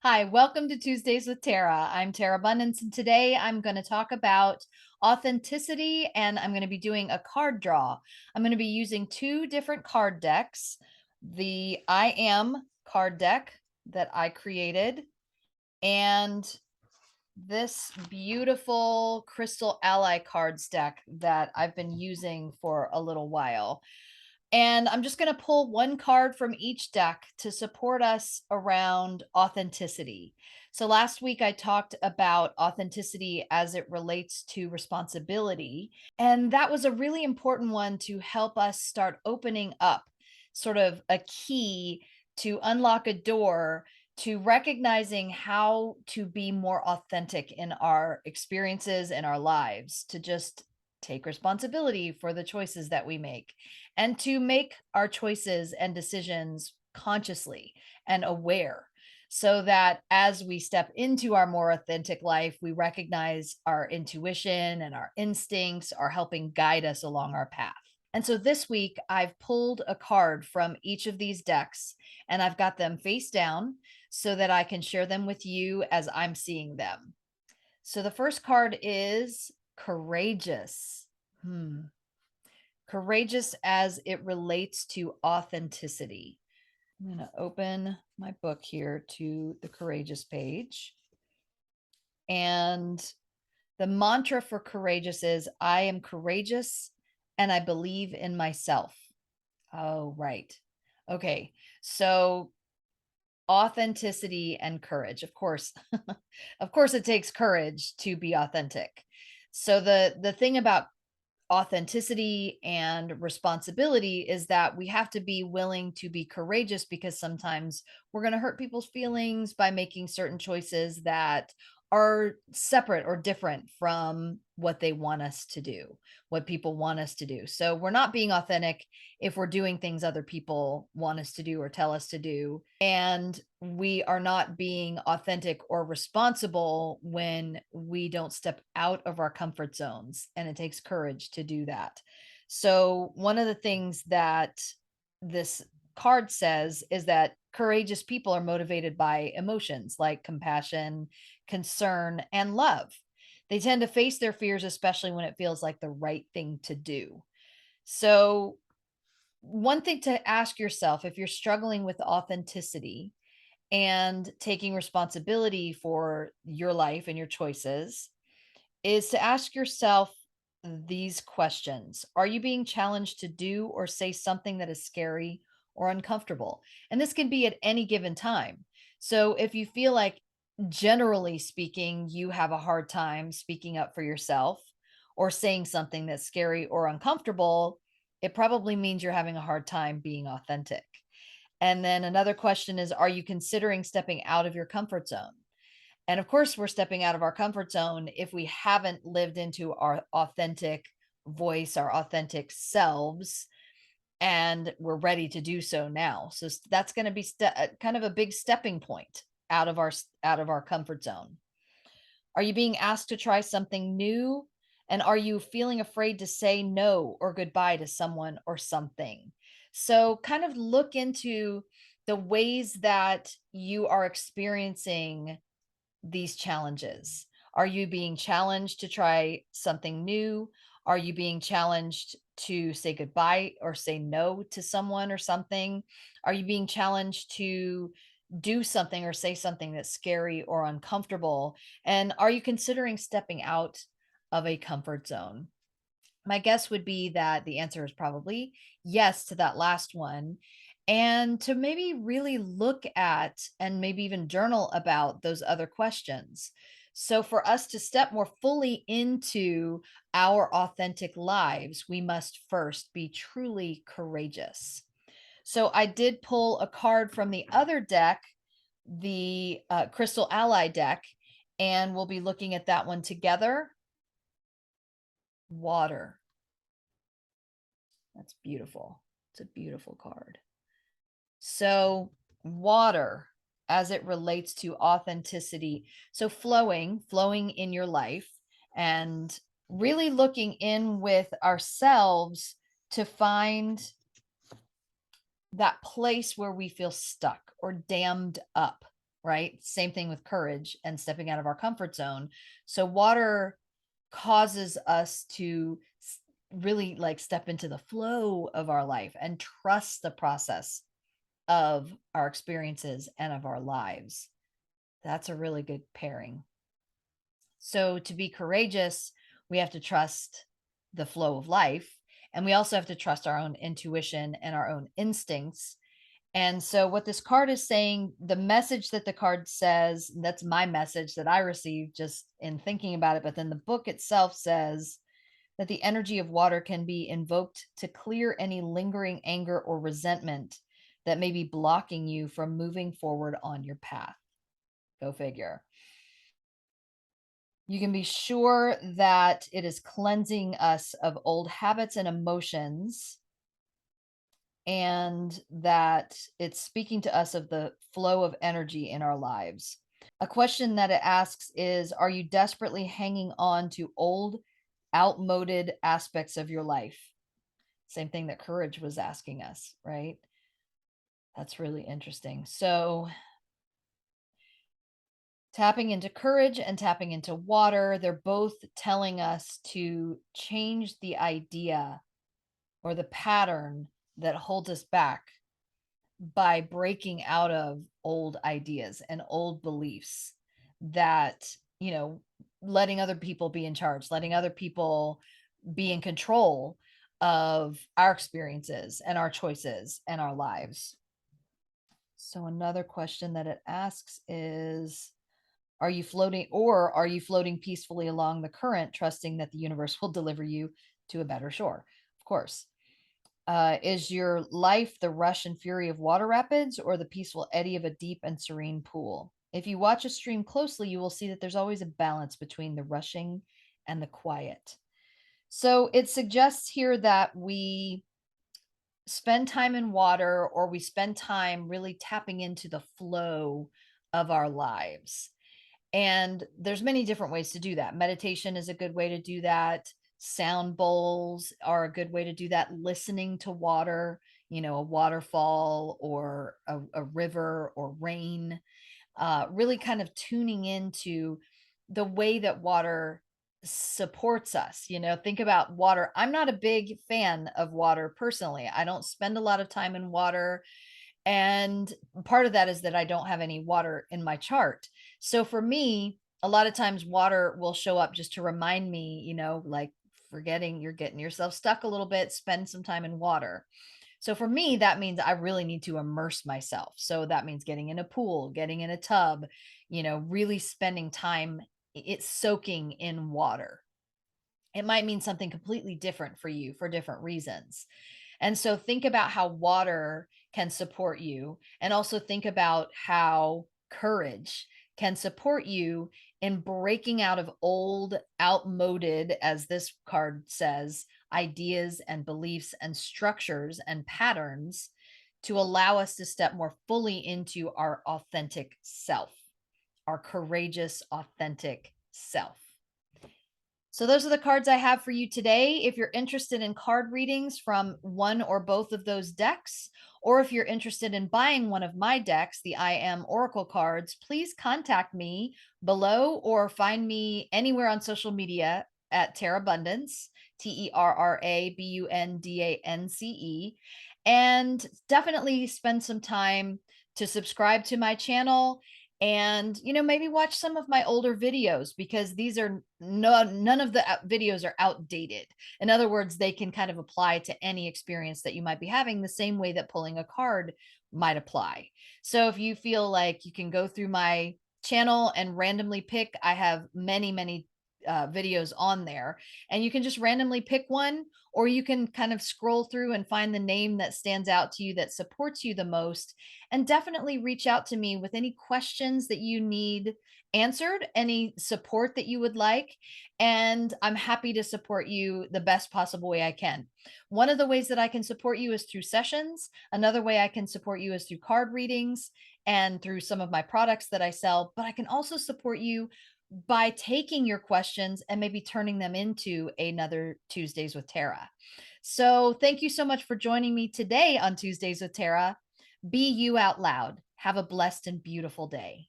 Hi, welcome to Tuesdays with Tara. I'm Tara Bundance, and today I'm going to talk about authenticity and I'm going to be doing a card draw. I'm going to be using two different card decks, the I Am card deck that I created and this beautiful Crystal Ally cards deck that I've been using for a little while. And I'm just going to pull one card from each deck to support us around authenticity. So last week I talked about authenticity as it relates to responsibility. And that was a really important one to help us start opening up sort of a key to unlock a door to recognizing how to be more authentic in our experiences and our lives, to just take responsibility for the choices that we make and to make our choices and decisions consciously and aware so that as we step into our more authentic life, we recognize our intuition and our instincts are helping guide us along our path. And so this week, I've pulled a card from each of these decks and I've got them face down so that I can share them with you as I'm seeing them. So the first card is courageous. Courageous as it relates to authenticity. I'm going to open my book here to the courageous page. And the mantra for courageous is I am courageous and I believe in myself. Oh, right. Okay. So authenticity and courage. Of course. Of course it takes courage to be authentic. So the thing about authenticity and responsibility is that we have to be willing to be courageous because sometimes we're going to hurt people's feelings by making certain choices that are separate or different from what they want us to do, what people want us to do. So we're not being authentic if we're doing things other people want us to do or tell us to do. And we are not being authentic or responsible when we don't step out of our comfort zones. And it takes courage to do that. So, one of the things that this card says is that courageous people are motivated by emotions like compassion, concern, and love. They tend to face their fears, especially when it feels like the right thing to do. So, one thing to ask yourself if you're struggling with authenticity and taking responsibility for your life and your choices is to ask yourself these questions. Are you being challenged to do or say something that is scary or uncomfortable? And this can be at any given time. So if you feel like, generally speaking, you have a hard time speaking up for yourself or saying something that's scary or uncomfortable, it probably means you're having a hard time being authentic. And then another question is, are you considering stepping out of your comfort zone? And of course, we're stepping out of our comfort zone if we haven't lived into our authentic voice, our authentic selves, and we're ready to do so now. So that's going to be kind of a big stepping point out of our comfort zone. Are you being asked to try something new? And are you feeling afraid to say no or goodbye to someone or something? So, kind of look into the ways that you are experiencing these challenges. Are you being challenged to try something new? Are you being challenged to say goodbye or say no to someone or something? Are you being challenged to do something or say something that's scary or uncomfortable? And are you considering stepping out of a comfort zone? My guess would be that the answer is probably yes to that last one. And to maybe really look at and maybe even journal about those other questions. So, for us to step more fully into our authentic lives, we must first be truly courageous. So, I did pull a card from the other deck, the Crystal Ally deck, and we'll be looking at that one together. Water. That's beautiful. It's a beautiful card. So, water as it relates to authenticity. So, flowing in your life and really looking in with ourselves to find that place where we feel stuck or dammed up right? Same thing with courage and stepping out of our comfort zone. So water causes us to really like step into the flow of our life and trust the process of our experiences and of our lives. That's a really good pairing. So to be courageous, we have to trust the flow of life, and we also have to trust our own intuition and our own instincts. And so what this card is saying, the message that the card says, that's my message that I received just in thinking about it, but then the book itself says that the energy of water can be invoked to clear any lingering anger or resentment that may be blocking you from moving forward on your path. Go figure. You can be sure that it is cleansing us of old habits and emotions, and that it's speaking to us of the flow of energy in our lives. A question that it asks is, are you desperately hanging on to old, outmoded aspects of your life? Same thing that courage was asking us, right? That's really interesting. So, tapping into courage and tapping into water, they're both telling us to change the idea or the pattern that holds us back by breaking out of old ideas and old beliefs that, letting other people be in charge, letting other people be in control of our experiences and our choices and our lives. So another question that it asks is, are you floating peacefully along the current, trusting that the universe will deliver you to a better shore? Of course. Is your life the rush and fury of water rapids or the peaceful eddy of a deep and serene pool? If you watch a stream closely, you will see that there's always a balance between the rushing and the quiet. So it suggests here that we spend time in water, or we spend time really tapping into the flow of our lives. And there's many different ways to do that. Meditation is a good way to do that. Sound bowls are a good way to do that. Listening to water, a waterfall or a river or rain, really kind of tuning into the way that water supports us. Think about water. I'm not a big fan of water personally. I don't spend a lot of time in water. And part of that is that I don't have any water in my chart. So for me, a lot of times water will show up just to remind me, like forgetting you're getting yourself stuck a little bit, spend some time in water. So for me, that means I really need to immerse myself. So that means getting in a pool, getting in a tub, really spending time it's soaking in water. It might mean something completely different for you for different reasons. And so think about how water can support you, and also think about how courage can support you in breaking out of old, outmoded, as this card says, ideas and beliefs and structures and patterns to allow us to step more fully into our authentic self, our courageous, authentic self. So those are the cards I have for you today. If you're interested in card readings from one or both of those decks, or if you're interested in buying one of my decks, the I Am Oracle cards, please contact me below or find me anywhere on social media at Terra Bundance, TerraBundance. And definitely spend some time to subscribe to my channel, and maybe watch some of my older videos, because these are none of the videos are outdated. In other words, they can kind of apply to any experience that you might be having, the same way that pulling a card might apply. So if you feel like you can go through my channel and randomly pick, I have many videos on there, and you can just randomly pick one, or you can kind of scroll through and find the name that stands out to you, that supports you the most. And definitely reach out to me with any questions that you need answered, any support that you would like, and I'm happy to support you the best possible way I can. One of the ways that I can support you is through sessions. Another way I can support you is through card readings and through some of my products that I sell, but I can also support you by taking your questions and maybe turning them into another Tuesdays with Tara. So thank you so much for joining me today on Tuesdays with Tara. Be you out loud. Have a blessed and beautiful day.